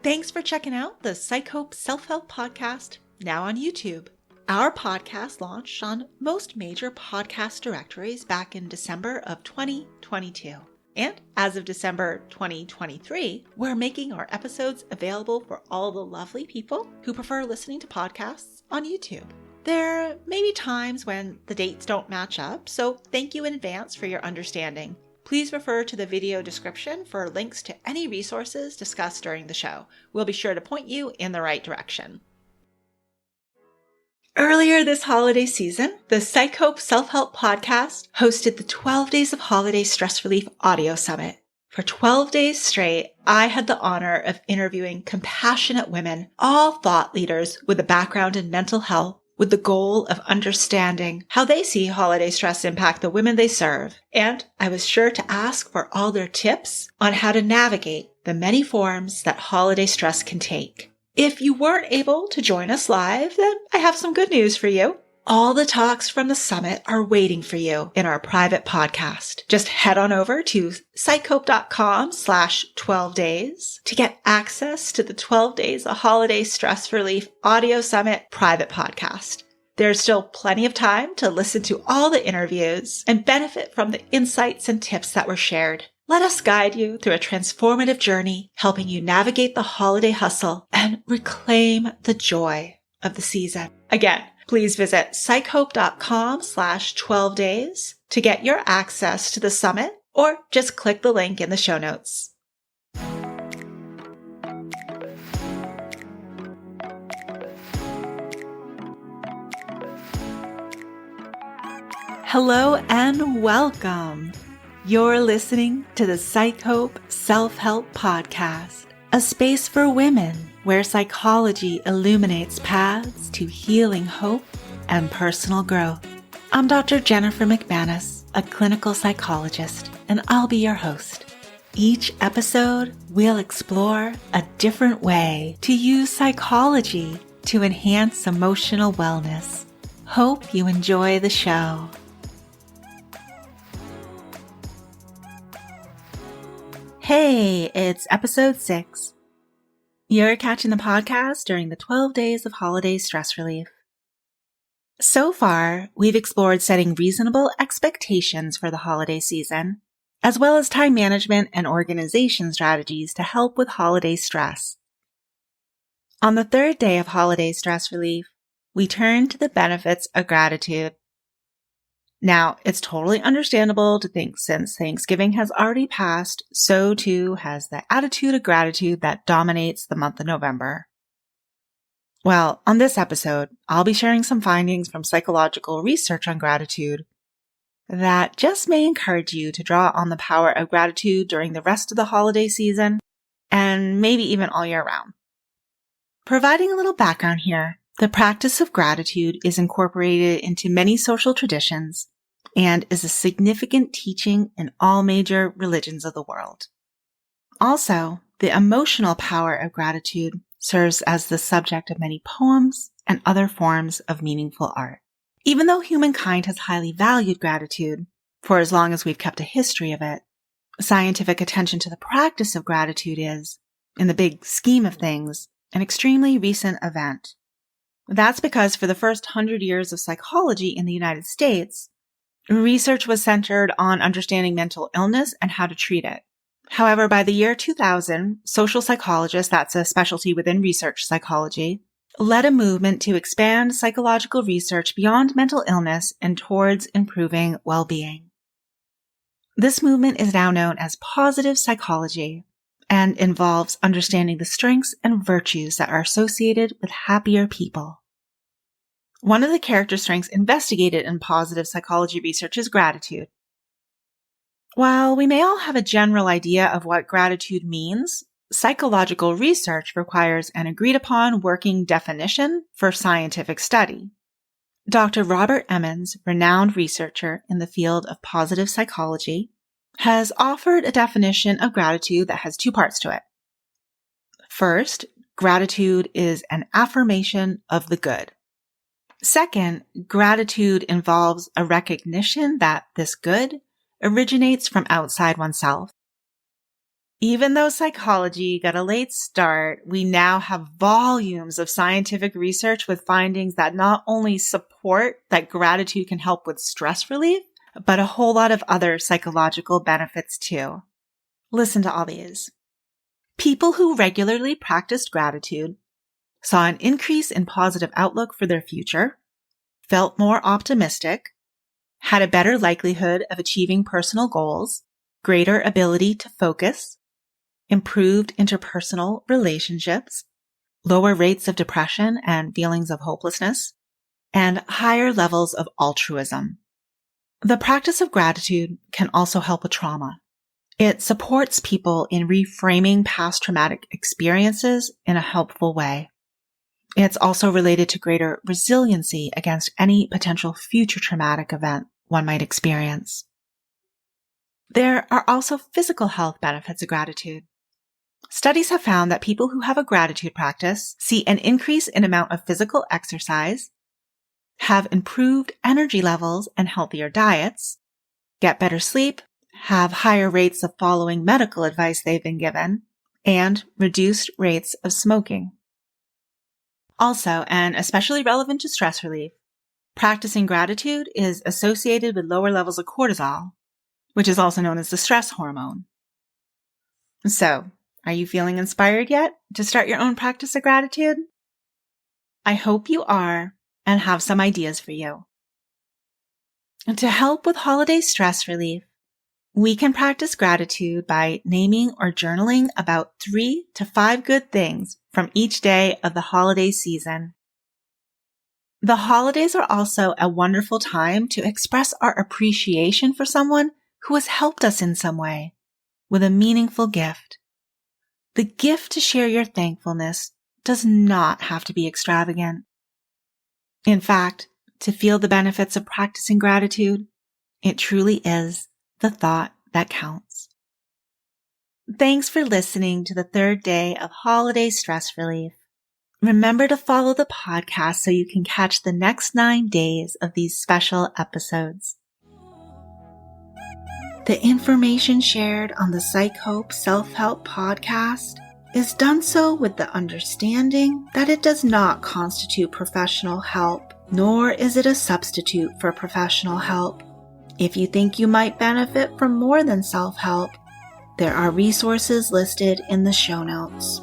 Thanks for checking out the PsycHope Self-Help podcast, now on YouTube. Our podcast launched on most major podcast directories back in December of 2022. And as of December 2023, we're making our episodes available for all the lovely people who prefer listening to podcasts on YouTube. There may be times when the dates don't match up, so thank you in advance for your understanding. Please refer to the video description for links to any resources discussed during the show. We'll be sure to point you in the right direction. Earlier this holiday season, the PsycHope Self-Help podcast hosted the 12 Days of Holiday Stress Relief Audio Summit. For 12 days straight, I had the honor of interviewing compassionate women, all thought leaders with a background in mental health, with the goal of understanding how they see holiday stress impact the women they serve. And I was sure to ask for all their tips on how to navigate the many forms that holiday stress can take. If you weren't able to join us live, then I have some good news for you. All the talks from the summit are waiting for you in our private podcast. Just head on over to psychope.com/12 days to get access to the 12 Days of Holiday Stress Relief Audio Summit private podcast. There's still plenty of time to listen to all the interviews and benefit from the insights and tips that were shared. Let us guide you through a transformative journey, helping you navigate the holiday hustle and reclaim the joy of the season. Again, please visit psychope.com/12 days to get your access to the summit, or just click the link in the show notes. Hello and welcome. You're listening to the PsycHope Self-Help podcast, a space for women where psychology illuminates paths to healing, hope, and personal growth. I'm Dr. Jennifer McManus, a clinical psychologist, and I'll be your host. Each episode, we'll explore a different way to use psychology to enhance emotional wellness. Hope you enjoy the show. Hey, it's episode 6. You're catching the podcast during the 12 Days of Holiday Stress Relief. So far, we've explored setting reasonable expectations for the holiday season, as well as time management and organization strategies to help with holiday stress. On the third day of holiday stress relief, we turn to the benefits of gratitude. Now, it's totally understandable to think since Thanksgiving has already passed, so too has the attitude of gratitude that dominates the month of November. Well, on this episode, I'll be sharing some findings from psychological research on gratitude that just may encourage you to draw on the power of gratitude during the rest of the holiday season, and maybe even all year round. Providing a little background here, the practice of gratitude is incorporated into many social traditions and is a significant teaching in all major religions of the world. Also, the emotional power of gratitude serves as the subject of many poems and other forms of meaningful art. Even though humankind has highly valued gratitude for as long as we've kept a history of it, scientific attention to the practice of gratitude is, in the big scheme of things, an extremely recent event. That's because for the first 100 years of psychology in the United States, research was centered on understanding mental illness and how to treat it. However, by the year 2000, social psychologists, that's a specialty within research psychology, led a movement to expand psychological research beyond mental illness and towards improving well-being. This movement is now known as positive psychology and involves understanding the strengths and virtues that are associated with happier people. One of the character strengths investigated in positive psychology research is gratitude. While we may all have a general idea of what gratitude means, psychological research requires an agreed-upon working definition for scientific study. Dr. Robert Emmons, renowned researcher in the field of positive psychology, has offered a definition of gratitude that has two parts to it. First, gratitude is an affirmation of the good. Second, gratitude involves a recognition that this good originates from outside oneself. Even though psychology got a late start, we now have volumes of scientific research with findings that not only support that gratitude can help with stress relief, but a whole lot of other psychological benefits too. Listen to all these. People who regularly practiced gratitude saw an increase in positive outlook for their future, felt more optimistic, had a better likelihood of achieving personal goals, greater ability to focus, improved interpersonal relationships, lower rates of depression and feelings of hopelessness, and higher levels of altruism. The practice of gratitude can also help with trauma. It supports people in reframing past traumatic experiences in a helpful way. It's also related to greater resiliency against any potential future traumatic event one might experience. There are also physical health benefits of gratitude. Studies have found that people who have a gratitude practice see an increase in amount of physical exercise, have improved energy levels and healthier diets, get better sleep, have higher rates of following medical advice they've been given, and reduced rates of smoking. Also, and especially relevant to stress relief, practicing gratitude is associated with lower levels of cortisol, which is also known as the stress hormone. So, are you feeling inspired yet to start your own practice of gratitude? I hope you are and have some ideas for you. And to help with holiday stress relief, we can practice gratitude by naming or journaling about 3 to 5 good things from each day of the holiday season. The holidays are also a wonderful time to express our appreciation for someone who has helped us in some way with a meaningful gift. The gift to share your thankfulness does not have to be extravagant. In fact, to feel the benefits of practicing gratitude, it truly is the thought that counts. Thanks for listening to the 3rd day of holiday stress relief. Remember to follow the podcast so you can catch the next 9 days of these special episodes. The information shared on the PsycHope Self-Help podcast is done so with the understanding that it does not constitute professional help, nor is it a substitute for professional help. If you think you might benefit from more than self-help, there are resources listed in the show notes.